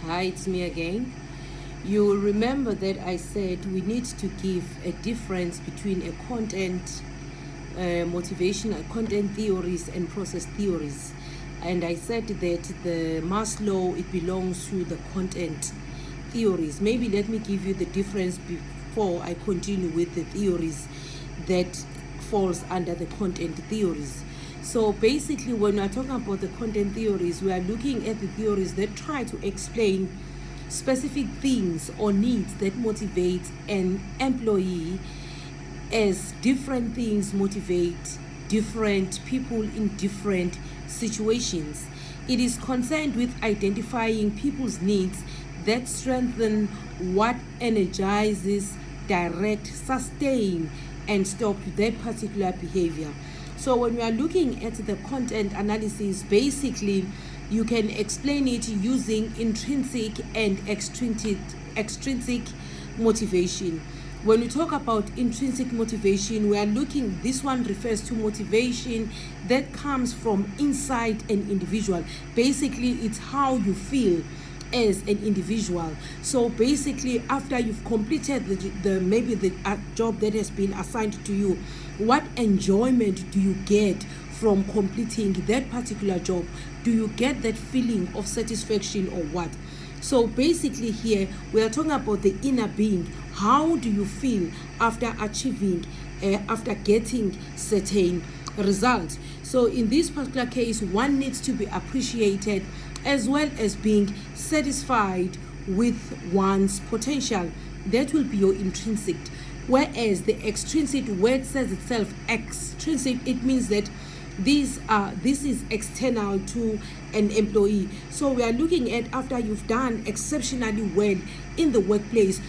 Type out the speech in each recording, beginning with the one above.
Hi, it's me again. You will remember that I said we need to give a difference between a content motivational content theories and process theories. And I said that the Maslow, it belongs to the content theories. Maybe let me give you the difference before I continue with the theories that falls under the content theories. So basically, when we are talking about the content theories, we are looking at the theories that try to explain specific things or needs that motivate an employee, as different things motivate different people in different situations. It is concerned with identifying people's needs that strengthen what energizes, direct, sustain, and stop that particular behavior. So when we are looking at the content analysis, basically you can explain it using intrinsic and extrinsic motivation. When we talk about intrinsic motivation, we are looking, this one refers to motivation that comes from inside an individual. Basically, it's how you feel as an individual. So basically, after you've completed the job that has been assigned to you, what enjoyment do you get from completing that particular job? Do you get that feeling of satisfaction or what? So basically here we are talking about the inner being. How do you feel after achieving, after getting certain results? So in this particular case, one needs to be appreciated as well as being satisfied with one's potential. That will be your intrinsic. Whereas the extrinsic word says itself, extrinsic, it means that this is external to an employee. So we are looking at, after you've done exceptionally well in the workplace,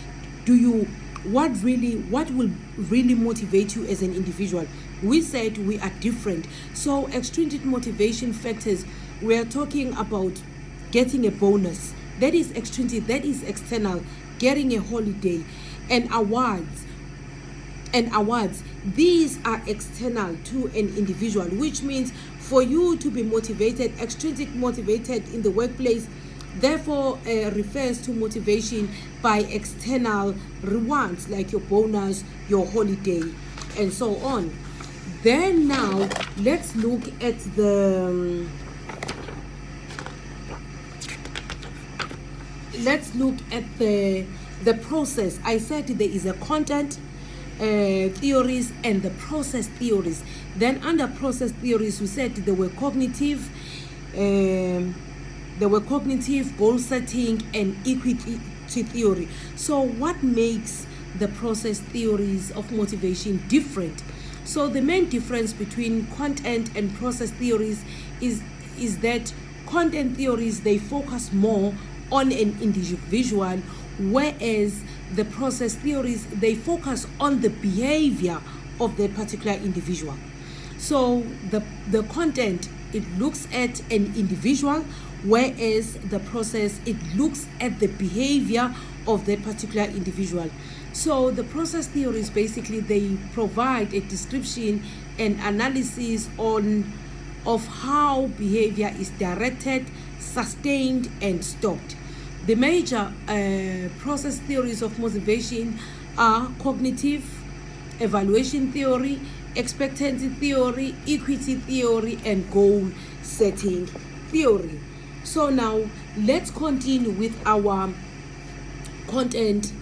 what will really motivate you as an individual? We said we are different. So extrinsic motivation factors, we are talking about getting a bonus. That is extrinsic, that is external. Getting a holiday and awards. These are external to an individual, which means for you to be motivated, extrinsic motivated in the workplace, therefore refers to motivation by external rewards like your bonus, your holiday, and so on. Then now let's look at the process. I said there is a content theories and the process theories. Then under process theories, we said there were cognitive, goal setting, and equity theory. So what makes the process theories of motivation different? So the main difference between content and process theories is that content theories, they focus more on an individual, whereas the process theories, they focus on the behavior of the particular individual. So the content, it looks at an individual, whereas the process, it looks at the behavior of that particular individual. So the process theories, basically they provide a description and analysis of how behavior is directed, sustained, and stopped. The major process theories of motivation are cognitive, evaluation theory, expectancy theory, equity theory, and goal setting theory. So now let's continue with our content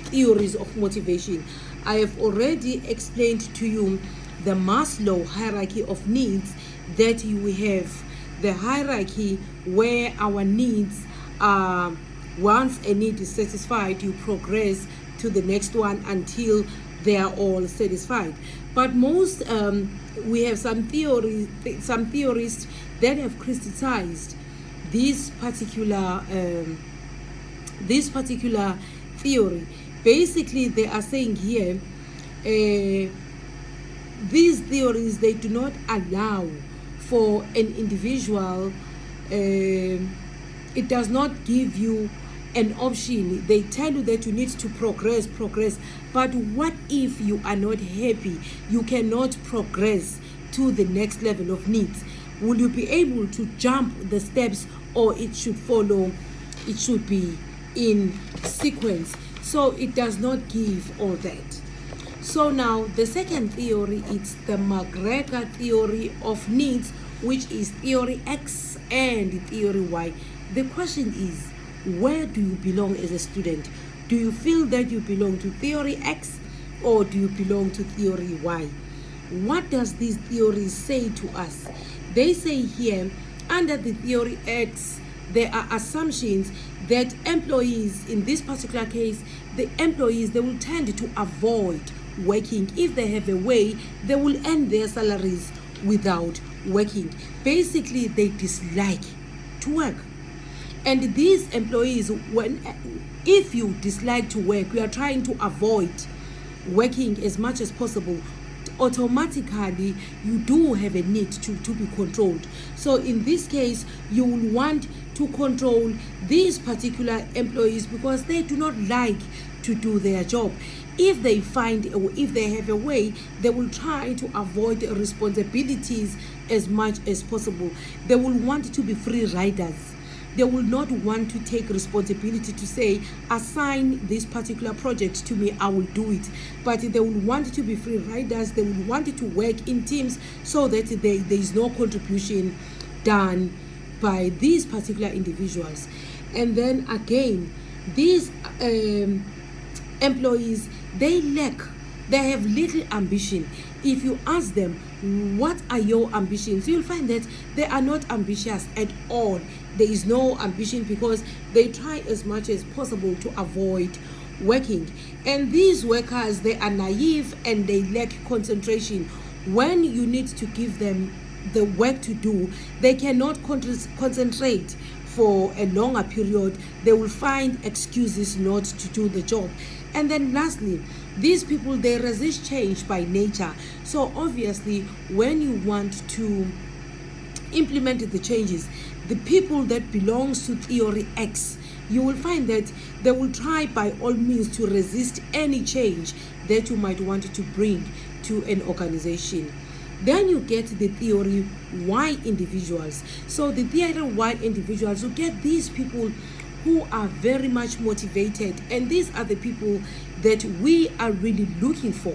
theories of motivation. I have already explained to you the Maslow hierarchy of needs, that you have the hierarchy where our needs are, once a need is satisfied, you progress to the next one until they are all satisfied. But most we have some theorists that have criticized this particular theory. Basically, they are saying here, these theories, they do not allow for an individual, it does not give you an option. They tell you that you need to progress, but what if you are not happy? You cannot progress to the next level of needs. Will you be able to jump the steps, or it should follow, it should be in sequence? So it does not give all that. So now the second theory is the McGregor theory of needs, which is theory X and theory Y. The question is, where do you belong as a student? Do you feel that you belong to theory X, or do you belong to theory Y? What does these theories say to us? They say here, under the theory X, there are assumptions that employees, in this particular case, the employees, they will tend to avoid working. If they have a way, they will earn their salaries without working. Basically, they dislike to work. And these employees, if you dislike to work, you are trying to avoid working as much as possible, automatically you do have a need to be controlled. So in this case, you will want to control these particular employees because they do not like to do their job. If they have a way, they will try to avoid responsibilities as much as possible. They will want to be free riders. They will not want to take responsibility to say, assign this particular project to me, I will do it. But they will want to be free riders. They will want to work in teams so that there is no contribution done by these particular individuals. And then again, these employees, they have little ambition. If you ask them, what are your ambitions, you'll find that they are not ambitious at all. There is no ambition because they try as much as possible to avoid working. And these workers, they are naive and they lack concentration. When you need to give them the work to do, they cannot concentrate for a longer period. They will find excuses not to do the job. And then lastly, these people, they resist change by nature. So obviously, when you want to implement the changes, the people that belongs to theory X, you will find that they will try by all means to resist any change that you might want to bring to an organization. Then you get the theory Y individuals. So the theory Y individuals, you get these people who are very much motivated, and these are the people that we are really looking for.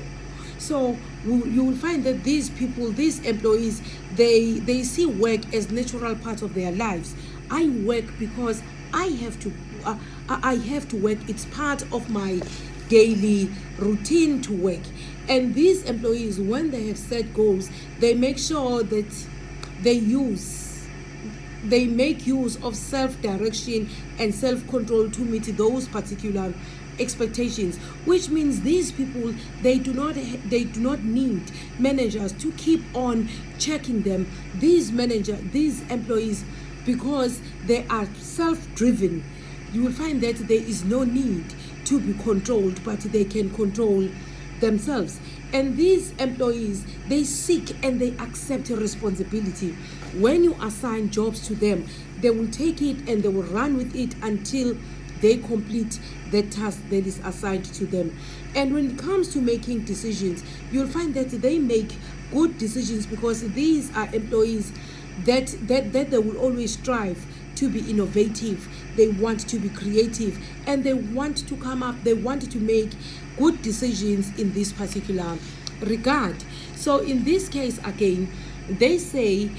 So you will find that these people, these employees, they see work as natural part of their lives. I work because I have to work. It's part of my daily routine to work. And these employees, when they have set goals, they make sure that they make use of self-direction and self-control to meet those particular expectations, which means these people, they do not need managers to keep on checking them. These employees, because they are self-driven, you will find that there is no need to be controlled, but they can control themselves. And these employees, they seek and they accept responsibility. When you assign jobs to them, they will take it and they will run with it until they complete the task that is assigned to them. And when it comes to making decisions, you'll find that they make good decisions because these are employees that they will always strive to be innovative. They want to be creative, and they want to come up, they want to make good decisions in this particular regard. So in this case, again, they say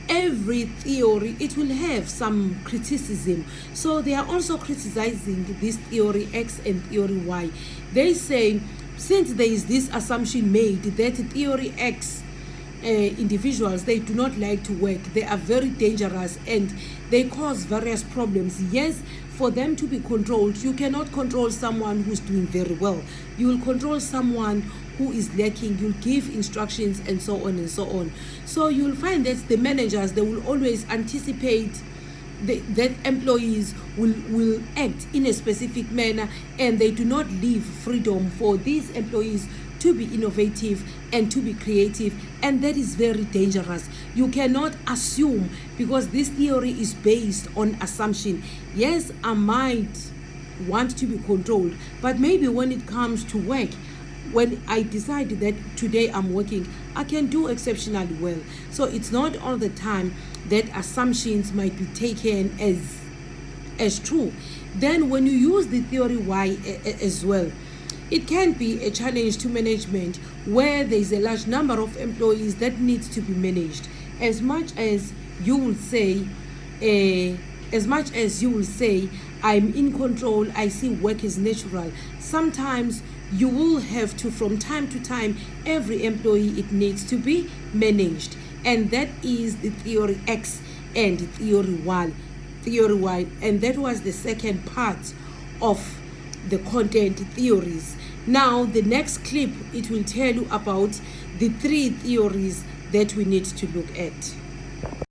every theory, it will have some criticism. So they are also criticizing this theory X and theory Y. They say, since there is this assumption made that theory X individuals, they do not like to work, they are very dangerous and they cause various problems. Yes, for them to be controlled, you cannot control someone who's doing very well. You will control someone who is lacking. You'll give instructions and so on and so on. So you'll find that the managers, they will always anticipate that employees will act in a specific manner, and they do not leave freedom for these employees to be innovative and to be creative, and that is very dangerous. You cannot assume, because this theory is based on assumption. Yes, I might want to be controlled, but maybe when it comes to work, when I decide that today I'm working, I can do exceptionally well. So it's not all the time that assumptions might be taken as true. Then when you use the theory Y as well, it can be a challenge to management where there is a large number of employees that needs to be managed. As much as you will say, I'm in control, I see work as natural, sometimes you will have to, from time to time, every employee, it needs to be managed. And that is the theory X and theory Y. And that was the second part of the content theories. Now the next clip, it will tell you about the 3 theories that we need to look at.